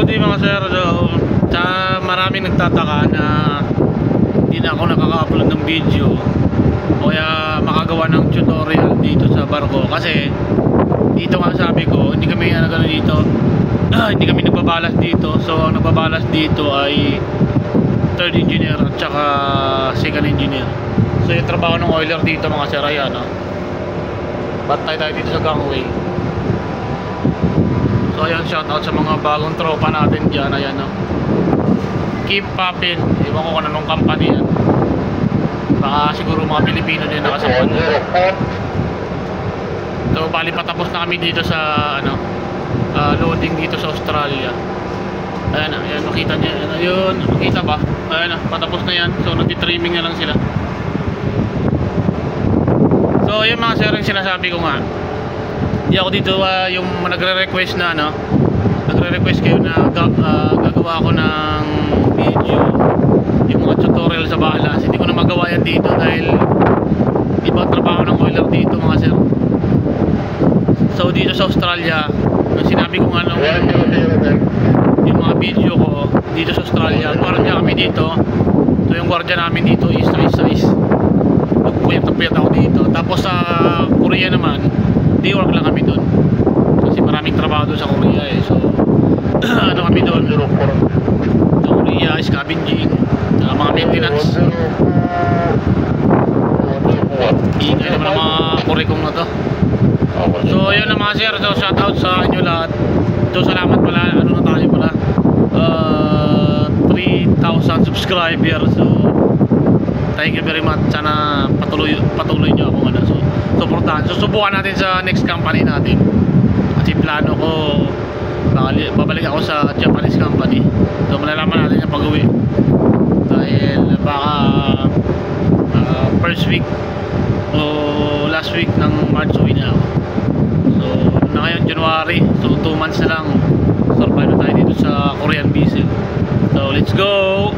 Mabuti mga sir, so, sa maraming nagtataka na hindi na ako nakaka-upload ng video o kaya makagawa ng tutorial dito sa barko kasi dito nga sabi ko, hindi kami gano'n dito hindi kami nagbabalas dito. So ang nagbabalas dito ay third engineer at saka second engineer. So yung trabaho ng oiler dito mga sir, ayan bantay tayo dito sa gangway. So ayan, shoutout sa mga bagong tropa natin dyan. Ayan Keep Poppin'. Iwan ko kung anong company yan. Baka siguro mga Pilipino din nakasapan. So bali patapos na kami dito sa loading dito sa Australia. Ayan ayan, makita niya. Ayun, makita ba? Ayan patapos na yan. So nagti-trimming na lang sila. So yun mga sir, yung sinasabi ko nga, hindi ako dito yung nagre-request na nagre-request kayo na gagawa ako ng video, yung mga tutorial sa balas. Hindi ko na magawa yan dito dahil ibang trabaho ng oiler dito mga sir. So dito sa Australia, sinabi ko nga yung mga video ko dito sa Australia, gwardiya kami dito. So yung gwardiya namin dito is nagpuyat ako dito. Tapos sa Korea naman, day work lang kami doon kasi maraming trabaho doon sa Korea so kami doon sa Korea, scavenging, mga maintenance. Ingay naman ang mga kurikong na to. So yun na mga sir, so shoutout sa inyo lahat. So salamat pala, na tayo pala 3,000 subscribers. So thank you very much. Sana patuloy nyo akong supportahan. So subukan natin sa next company natin kasi plano ko babalik ako sa Japanese company. So malalaman natin yung pag-uwi dahil baka first week o last week ng March uwi na ako. So na ngayon January, so 2 months na lang survive na tayo dito sa Korean vessel. So let's go.